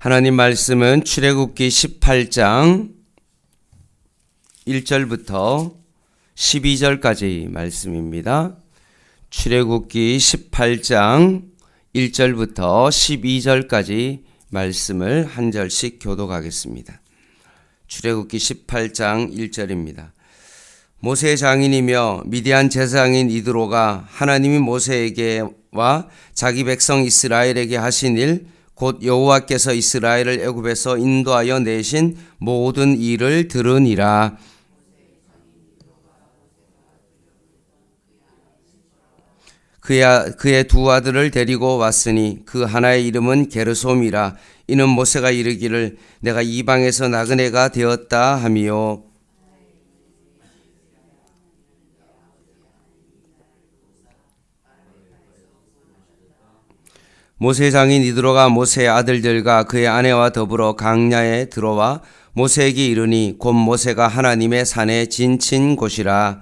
하나님 말씀은 출애굽기 18장 1절부터 12절까지 말씀입니다. 출애굽기 18장 1절부터 12절까지 말씀을 한 절씩 교독하겠습니다. 출애굽기 18장 1절입니다. 모세의 장인이며 미디안 제사장인 이드로가 하나님이 모세에게와 자기 백성 이스라엘에게 하신 일 곧 여호와께서 이스라엘을 애굽에서 인도하여 내신 모든 일을 들으니라. 그의 두 아들을 데리고 왔으니 그 하나의 이름은 게르솜이라. 이는 모세가 이르기를 내가 이방에서 나그네가 되었다 하미요. 모세의 장인 이드로가 모세의 아들들과 그의 아내와 더불어 강야에 들어와 모세에게 이르니 곧 모세가 하나님의 산에 진친 곳이라.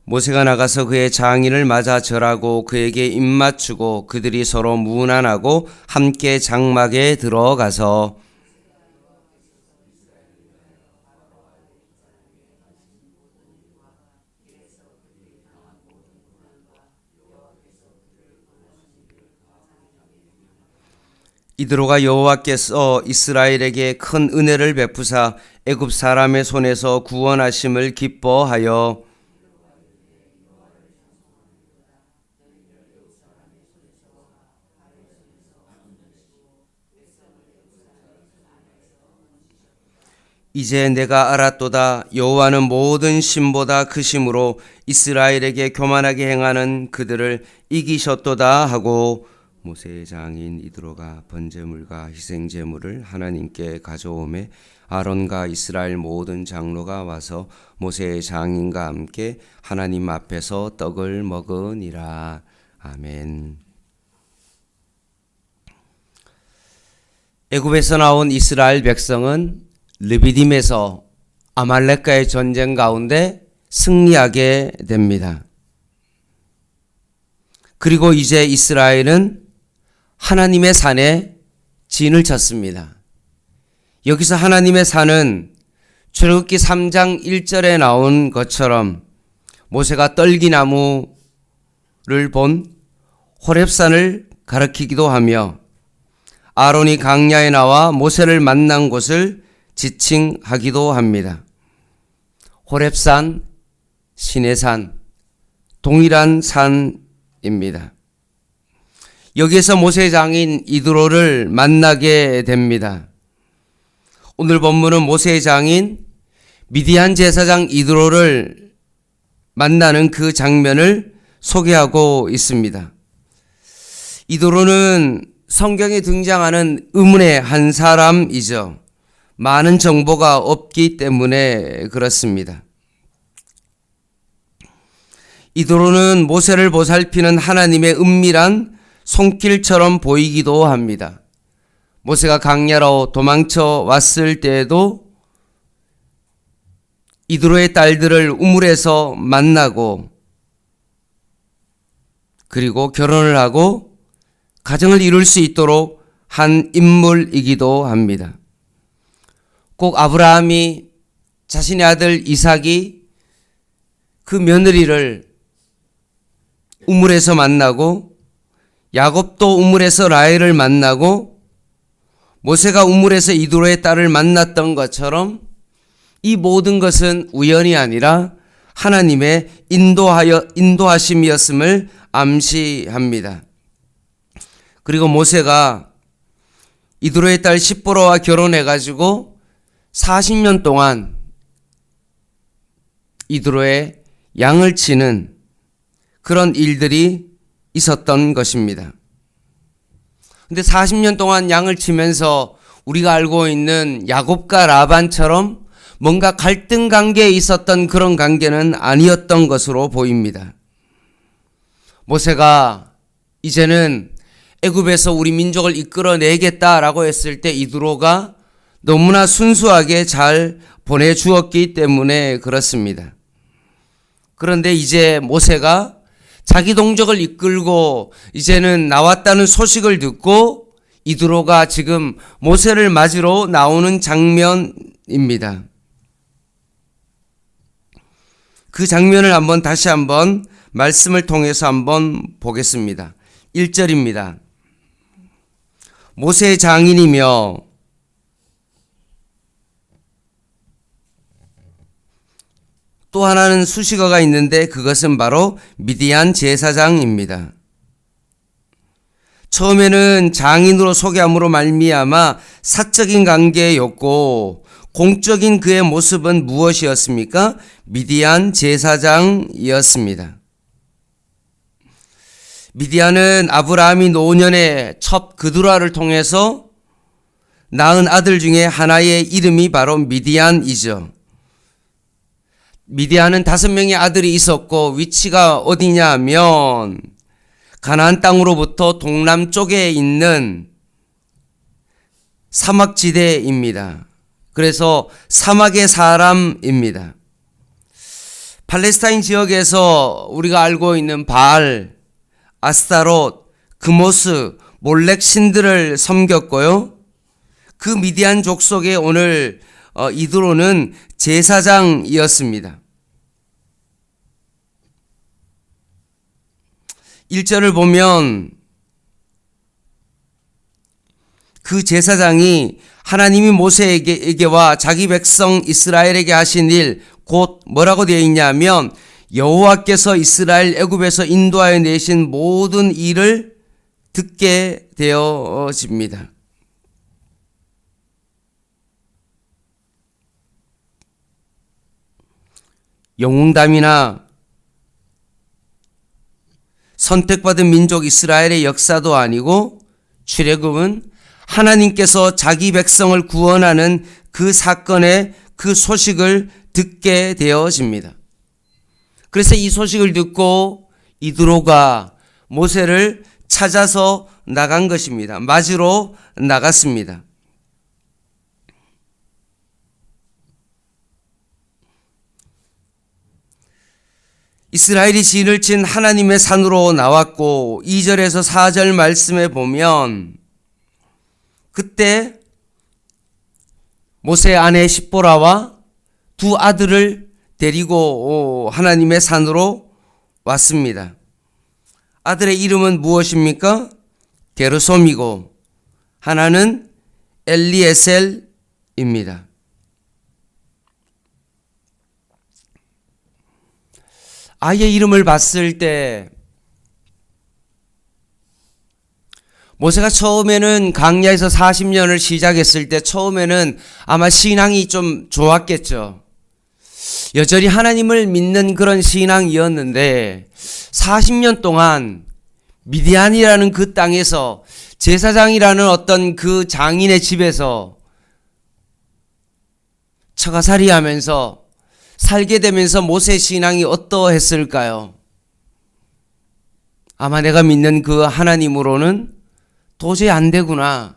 모세가 나가서 그의 장인을 맞아 절하고 그에게 입맞추고 그들이 서로 문안하고 함께 장막에 들어가서 이드로가 여호와께서 이스라엘에게 큰 은혜를 베푸사 애굽 사람의 손에서 구원하심을 기뻐하여 이제 내가 알았도다. 여호와는 모든 신보다 크심으로 이스라엘에게 교만하게 행하는 그들을 이기셨도다 하고 모세의 장인 이드로가 번제물과 희생제물을 하나님께 가져오매 아론과 이스라엘 모든 장로가 와서 모세의 장인과 함께 하나님 앞에서 떡을 먹으니라. 아멘. 애굽에서 나온 이스라엘 백성은 르비딤에서 아말렉과의 전쟁 가운데 승리하게 됩니다. 그리고 이제 이스라엘은 하나님의 산에 진을 쳤습니다. 여기서 하나님의 산은 출애굽기 3장 1절에 나온 것처럼 모세가 떨기나무를 본 호렙산을 가리키기도 하며 아론이 강야에 나와 모세를 만난 곳을 지칭하기도 합니다. 호렙산, 시내산, 동일한 산입니다. 여기에서 모세의 장인 이드로를 만나게 됩니다. 오늘 본문은 모세의 장인 미디안 제사장 이드로를 만나는 그 장면을 소개하고 있습니다. 이드로는 성경에 등장하는 의문의 한 사람이죠. 많은 정보가 없기 때문에 그렇습니다. 이드로는 모세를 보살피는 하나님의 은밀한 손길처럼 보이기도 합니다. 모세가 강야로 도망쳐 왔을 때에도 이드로의 딸들을 우물에서 만나고 그리고 결혼을 하고 가정을 이룰 수 있도록 한 인물이기도 합니다. 꼭 아브라함이 자신의 아들 이삭이 그 며느리를 우물에서 만나고 야곱도 우물에서 라헬을 만나고 모세가 우물에서 이드로의 딸을 만났던 것처럼 이 모든 것은 우연이 아니라 하나님의 인도하심이었음을 암시합니다. 그리고 모세가 이드로의 딸 십보라와 결혼해가지고 40년 동안 이드로의 양을 치는 그런 일들이 있었던 것입니다. 근데 40년 동안 양을 치면서 우리가 알고 있는 야곱과 라반처럼 뭔가 갈등 관계에 있었던 그런 관계는 아니었던 것으로 보입니다. 모세가 이제는 애굽에서 우리 민족을 이끌어내겠다라고 했을 때 이드로가 너무나 순수하게 잘 보내주었기 때문에 그렇습니다. 그런데 이제 모세가 자기 동족을 이끌고 이제는 나왔다는 소식을 듣고 이드로가 지금 모세를 맞으러 나오는 장면입니다. 그 장면을 다시 한번 말씀을 통해서 한번 보겠습니다. 1절입니다. 모세의 장인이며 또 하나는 수식어가 있는데 그것은 바로 미디안 제사장입니다. 처음에는 장인으로 소개함으로 말미암아 사적인 관계였고 공적인 그의 모습은 무엇이었습니까? 미디안 제사장이었습니다. 미디안은 아브라함이 노년에 첩 그두라를 통해서 낳은 아들 중에 하나의 이름이 바로 미디안이죠. 미디안은 5명의 아들이 있었고 위치가 어디냐 하면 가나안 땅으로부터 동남쪽에 있는 사막지대입니다. 그래서 사막의 사람입니다. 팔레스타인 지역에서 우리가 알고 있는 바알, 아스타롯, 그모스, 몰렉 신들을 섬겼고요. 그 미디안 족속에 오늘 이드로는 제사장이었습니다. 1절을 보면 그 제사장이 하나님이 모세에게와 자기 백성 이스라엘에게 하신 일, 곧 뭐라고 되어 있냐면 여호와께서 이스라엘 애굽에서 인도하여 내신 모든 일을 듣게 되어집니다. 영웅담이나 선택받은 민족 이스라엘의 역사도 아니고 출애굽은 하나님께서 자기 백성을 구원하는 그 사건의 그 소식을 듣게 되어집니다. 그래서 이 소식을 듣고 이드로가 모세를 찾아서 나간 것입니다. 맞으러 나갔습니다. 이스라엘이 진을 친 하나님의 산으로 나왔고 2절에서 4절 말씀에 보면 그때 모세의 아내 십보라와 두 아들을 데리고 하나님의 산으로 왔습니다. 아들의 이름은 무엇입니까? 게르솜이고 하나는 엘리에셀입니다. 아이의 이름을 봤을 때 모세가 처음에는 광야에서 40년을 시작했을 때 처음에는 아마 신앙이 좀 좋았겠죠. 여전히 하나님을 믿는 그런 신앙이었는데 40년 동안 미디안이라는 그 땅에서 제사장이라는 어떤 그 장인의 집에서 처가살이 하면서 살게 되면서 모세 신앙이 어떠했을까요? 아마 내가 믿는 그 하나님으로는 도저히 안 되구나.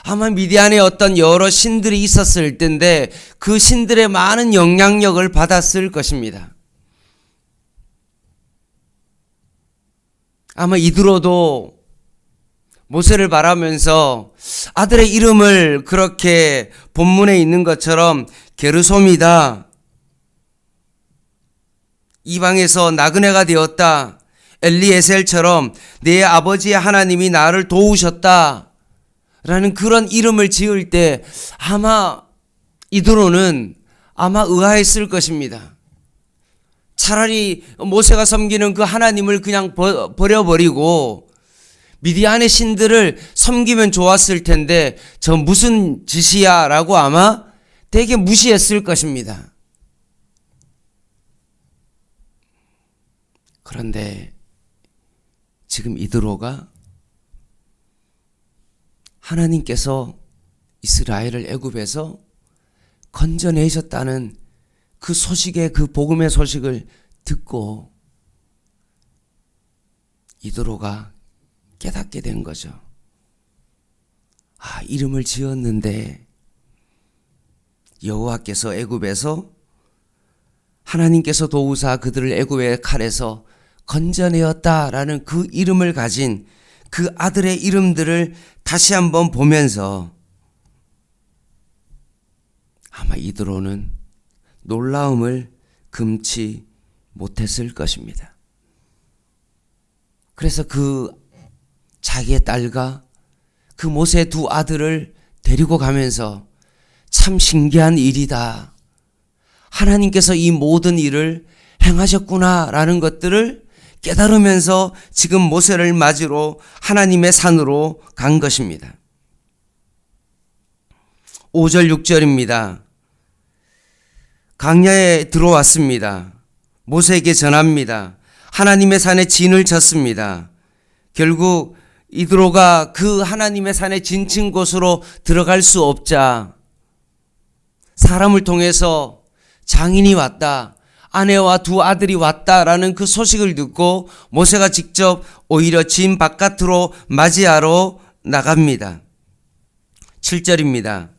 아마 미디안에 어떤 여러 신들이 있었을 텐데 그 신들의 많은 영향력을 받았을 것입니다. 아마 이드로도 모세를 바라면서 아들의 이름을 그렇게 본문에 있는 것처럼 게르솜이다. 이방에서 나그네가 되었다. 엘리에셀처럼 내 아버지의 하나님이 나를 도우셨다. 라는 그런 이름을 지을 때 아마 이드로는 아마 의아했을 것입니다. 차라리 모세가 섬기는 그 하나님을 그냥 버려버리고 미디안의 신들을 섬기면 좋았을 텐데 저 무슨 짓이야 라고 아마 되게 무시했을 것입니다. 그런데 지금 이드로가 하나님께서 이스라엘을 애굽에서 건져내셨다는 그 소식의 그 복음의 소식을 듣고 이드로가 깨닫게 된 거죠. 아, 이름을 지었는데 여호와께서 애굽에서 하나님께서 도우사 그들을 애굽의 칼에서 건져내었다라는 그 이름을 가진 그 아들의 이름들을 다시 한번 보면서 아마 이드로는 놀라움을 금치 못했을 것입니다. 그래서 그 자기의 딸과 그 모세의 두 아들을 데리고 가면서 참 신기한 일이다. 하나님께서 이 모든 일을 행하셨구나라는 것들을 깨달으면서 지금 모세를 맞으러 하나님의 산으로 간 것입니다. 5절 6절입니다. 광야에 들어왔습니다. 모세에게 전합니다. 하나님의 산에 진을 쳤습니다. 결국 이드로가 그 하나님의 산에 진친 곳으로 들어갈 수 없자 사람을 통해서 장인이 왔다, 아내와 두 아들이 왔다라는 그 소식을 듣고 모세가 직접 오히려 진 바깥으로 맞이하러 나갑니다. 7절입니다.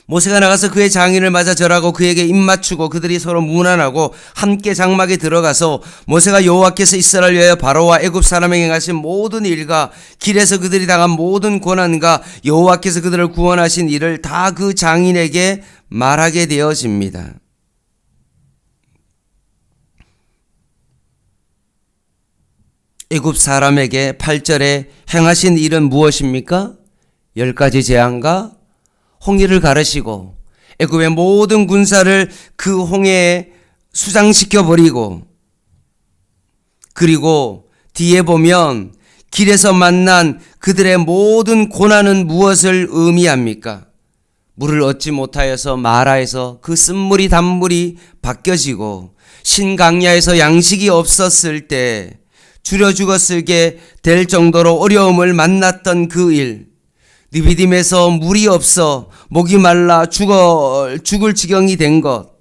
모세가 나가서 그의 장인을 맞아 절하고 그에게 입맞추고 그들이 서로 문안하고 함께 장막에 들어가서 모세가 여호와께서 이스라엘을 위하여 바로와 애굽 사람에게 행하신 모든 일과 길에서 그들이 당한 모든 고난과 여호와께서 그들을 구원하신 일을 다 그 장인에게 말하게 되어집니다. 애굽 사람에게 8절에 행하신 일은 무엇입니까? 10가지 재앙과 홍해를 가르시고 애굽의 모든 군사를 그 홍해에 수장시켜 버리고, 그리고 뒤에 보면 길에서 만난 그들의 모든 고난은 무엇을 의미합니까? 물을 얻지 못하여서 마라에서 그 쓴물이 단물이 바뀌어지고 신강야에서 양식이 없었을 때 줄여 죽었을게 될 정도로 어려움을 만났던 그 일, 느비딤에서 물이 없어 목이 말라 죽을 지경이 된 것,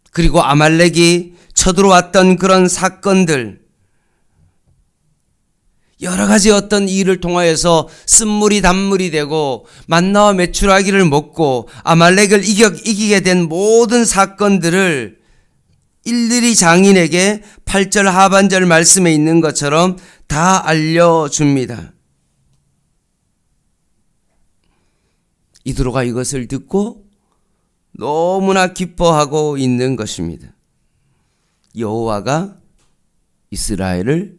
그리고 아말렉이 쳐들어왔던 그런 사건들, 여러 가지 어떤 일을 통하여서 쓴물이 단물이 되고 만나와 메추라기를 먹고 아말렉을 이기게 된 모든 사건들을 일일이 장인에게 8절 하반절 말씀에 있는 것처럼 다 알려줍니다. 이드로가 이것을 듣고 너무나 기뻐하고 있는 것입니다. 여호와가 이스라엘을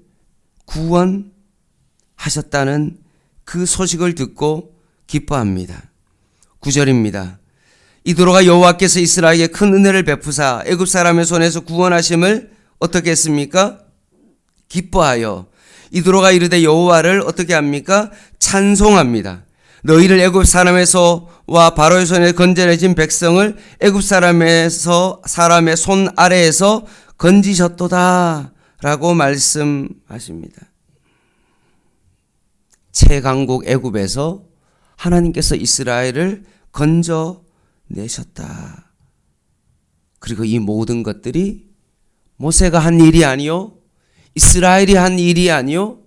구원하셨다는 그 소식을 듣고 기뻐합니다. 9절입니다. 이드로가 여호와께서 이스라엘에게 큰 은혜를 베푸사 애굽 사람의 손에서 구원하심을 어떻게 했습니까? 기뻐하여 이드로가 이르되 여호와를 어떻게 합니까? 찬송합니다. 너희를 애굽 사람에서와 바로의 손에 건져내진 백성을 애굽 사람의 손 아래에서 건지셨도다 라고 말씀하십니다. 최강국 애굽에서 하나님께서 이스라엘을 건져내셨다. 그리고 이 모든 것들이 모세가 한 일이 아니요, 이스라엘이 한 일이 아니요,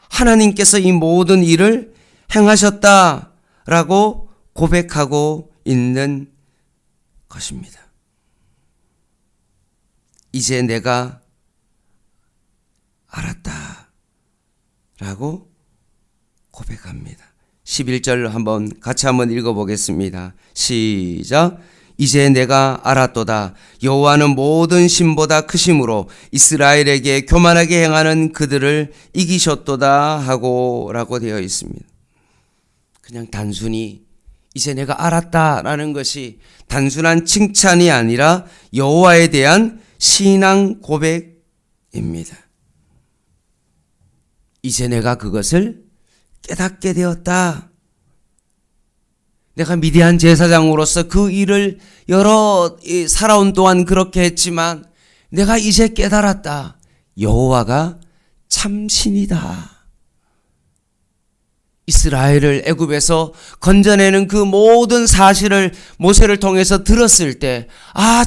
하나님께서 이 모든 일을 행하셨다라고 고백하고 있는 것입니다. 이제 내가 알았다라고 고백합니다. 11절 같이 한번 읽어보겠습니다. 시작. 이제 내가 알았도다. 여호와는 모든 신보다 크심으로 이스라엘에게 교만하게 행하는 그들을 이기셨도다 하고 라고 되어 있습니다. 그냥 단순히 이제 내가 알았다라는 것이 단순한 칭찬이 아니라 여호와에 대한 신앙 고백입니다. 이제 내가 그것을 깨닫게 되었다. 내가 미디안 제사장으로서 그 일을 살아온 동안 그렇게 했지만 내가 이제 깨달았다. 여호와가 참 신이다. 이스라엘을 애굽에서 건져내는 그 모든 사실을 모세를 통해서 들었을 때,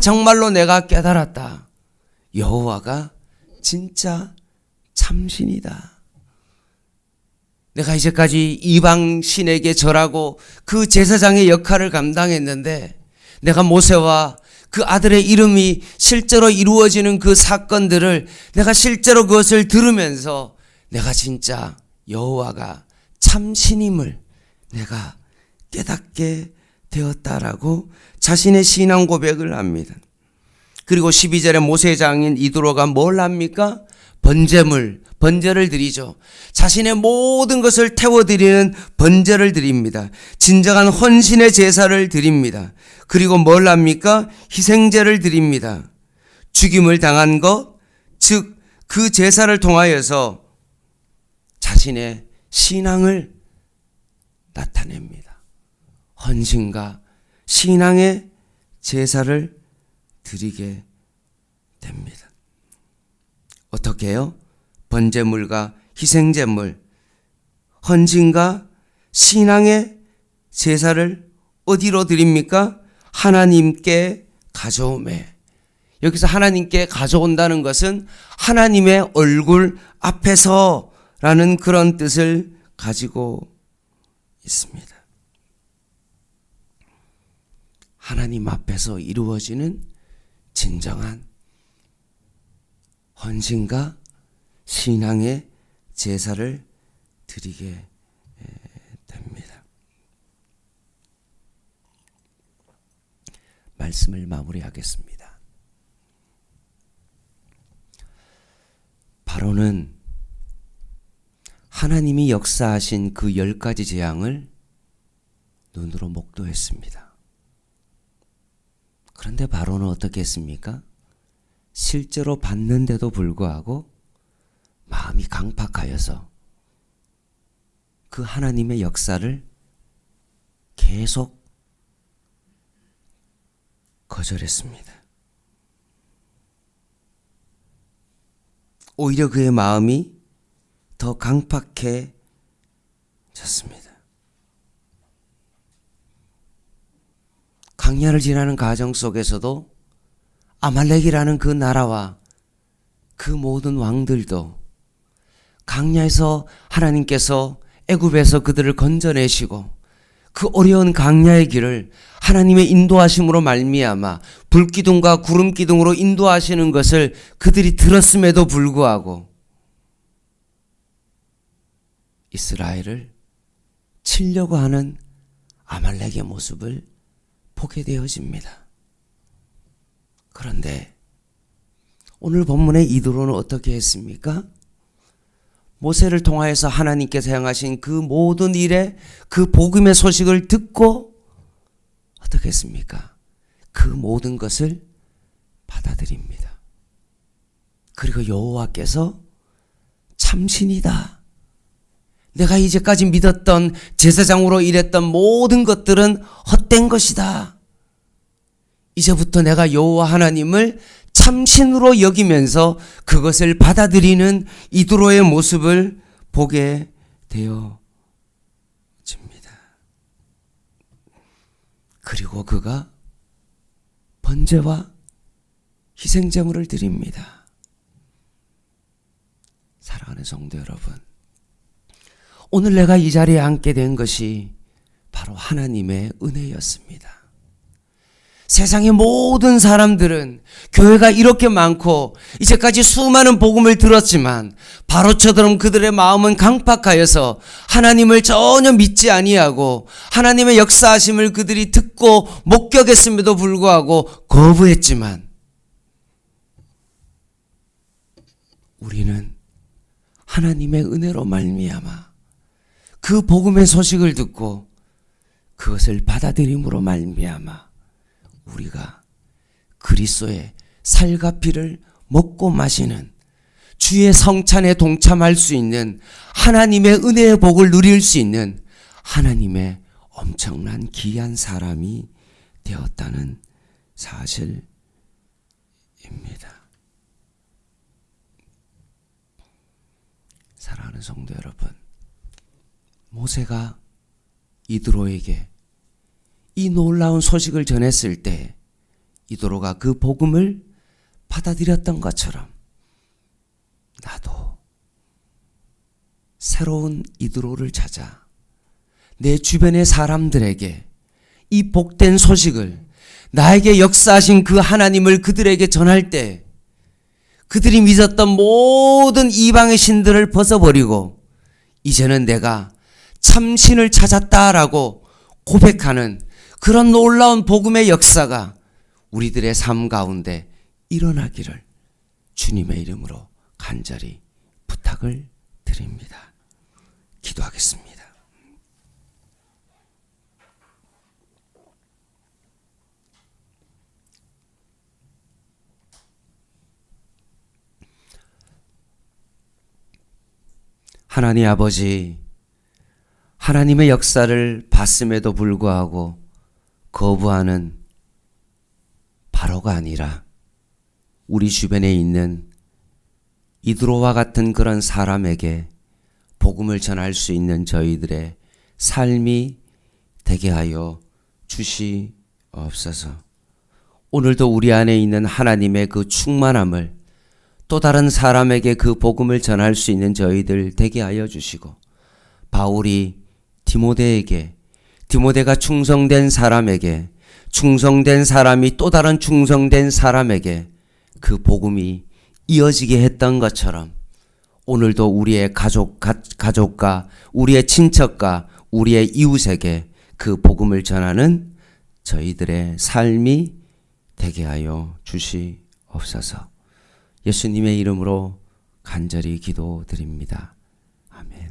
정말로 내가 깨달았다. 여호와가 진짜 참신이다. 내가 이제까지 이방 신에게 절하고 그 제사장의 역할을 감당했는데 내가 모세와 그 아들의 이름이 실제로 이루어지는 그 사건들을 내가 실제로 그것을 들으면서 내가 진짜 여호와가 참신임을 내가 깨닫게 되었다라고 자신의 신앙 고백을 합니다. 그리고 12절에 모세의 장인 이드로가 뭘 합니까? 번제를 드리죠. 자신의 모든 것을 태워드리는 번제를 드립니다. 진정한 헌신의 제사를 드립니다. 그리고 뭘 합니까? 희생제를 드립니다. 죽임을 당한 것, 즉 그 제사를 통하여서 자신의 신앙을 나타냅니다. 헌신과 신앙의 제사를 드리게 됩니다. 어떻게 해요? 번제물과 희생제물, 헌신과 신앙의 제사를 어디로 드립니까? 하나님께 가져오매. 여기서 하나님께 가져온다는 것은 하나님의 얼굴 앞에서라는 그런 뜻을 가지고 있습니다. 하나님 앞에서 이루어지는 진정한 헌신과 신앙의 제사를 드리게 됩니다. 말씀을 마무리하겠습니다. 바로는 하나님이 역사하신 그 10가지 재앙을 눈으로 목도했습니다. 그런데 바로는 어떻게 했습니까? 실제로 봤는데도 불구하고 마음이 강팍하여서 그 하나님의 역사를 계속 거절했습니다. 오히려 그의 마음이 더 강팍해졌습니다. 광야를 지나는 과정 속에서도 아말렉이라는 그 나라와 그 모든 왕들도 광야에서 하나님께서 애굽에서 그들을 건져내시고 그 어려운 광야의 길을 하나님의 인도하심으로 말미암아 불기둥과 구름기둥으로 인도하시는 것을 그들이 들었음에도 불구하고 이스라엘을 치려고 하는 아말렉의 모습을 보게 되어집니다. 그런데 오늘 본문의 이드로는 어떻게 했습니까? 모세를 통하여서 하나님께서 행하신 그 모든 일에 그 복음의 소식을 듣고 어떻게 했습니까? 그 모든 것을 받아들입니다. 그리고 여호와께서 참신이다. 내가 이제까지 믿었던 제사장으로 일했던 모든 것들은 헛된 것이다. 이제부터 내가 여호와 하나님을 참신으로 여기면서 그것을 받아들이는 이드로의 모습을 보게 되어집니다. 그리고 그가 번제와 희생제물을 드립니다. 사랑하는 성도 여러분, 오늘 내가 이 자리에 앉게 된 것이 바로 하나님의 은혜였습니다. 세상의 모든 사람들은 교회가 이렇게 많고 이제까지 수많은 복음을 들었지만 바로처럼 그들의 마음은 강팍하여서 하나님을 전혀 믿지 아니하고 하나님의 역사하심을 그들이 듣고 목격했음에도 불구하고 거부했지만 우리는 하나님의 은혜로 말미암아 그 복음의 소식을 듣고 그것을 받아들임으로 말미암아 우리가 그리스도의 살과 피를 먹고 마시는 주의 성찬에 동참할 수 있는 하나님의 은혜의 복을 누릴 수 있는 하나님의 엄청난 귀한 사람이 되었다는 사실입니다. 사랑하는 성도 여러분, 모세가 이드로에게 이 놀라운 소식을 전했을 때 이드로가 그 복음을 받아들였던 것처럼 나도 새로운 이드로를 찾아 내 주변의 사람들에게 이 복된 소식을, 나에게 역사하신 그 하나님을 그들에게 전할 때 그들이 믿었던 모든 이방의 신들을 벗어버리고 이제는 내가 참신을 찾았다라고 고백하는 그런 놀라운 복음의 역사가 우리들의 삶 가운데 일어나기를 주님의 이름으로 간절히 부탁을 드립니다. 기도하겠습니다. 하나님 아버지, 하나님의 역사를 봤음에도 불구하고 거부하는 바로가 아니라 우리 주변에 있는 이드로와 같은 그런 사람에게 복음을 전할 수 있는 저희들의 삶이 되게 하여 주시옵소서. 오늘도 우리 안에 있는 하나님의 그 충만함을 또 다른 사람에게 그 복음을 전할 수 있는 저희들 되게 하여 주시고, 바울이 디모데에게, 디모데가 충성된 사람에게, 충성된 사람이 또 다른 충성된 사람에게 그 복음이 이어지게 했던 것처럼 오늘도 우리의 가족과 우리의 친척과 우리의 이웃에게 그 복음을 전하는 저희들의 삶이 되게 하여 주시옵소서. 예수님의 이름으로 간절히 기도드립니다. 아멘.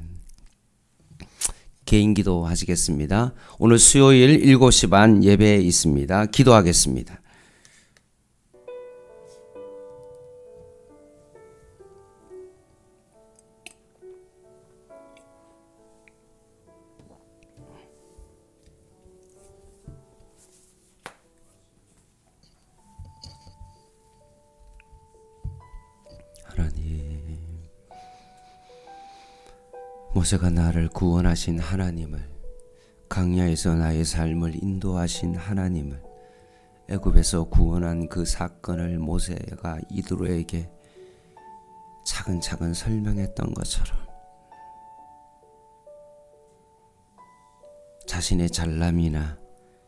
개인 기도 하시겠습니다. 오늘 수요일 7시 반 예배에 있습니다. 기도하겠습니다. 하나님, 모세가 나를 구원하신 하나님을, 광야에서 나의 삶을 인도하신 하나님을, 애굽에서 구원한 그 사건을 모세가 이드로에게 차근차근 설명했던 것처럼 자신의 잘남이나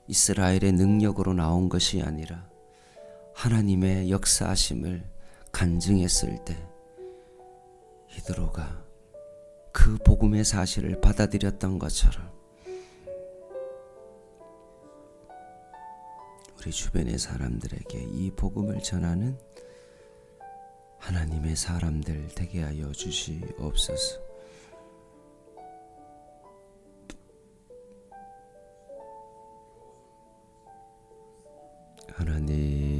이스라엘의 능력으로 나온 것이 아니라 하나님의 역사하심을 간증했을 때 이드로가 그 복음의 사실을 받아들였던 것처럼 우리 주변의 사람들에게 이 복음을 전하는 하나님의 사람들 되게 하여 주시옵소서. 하나님,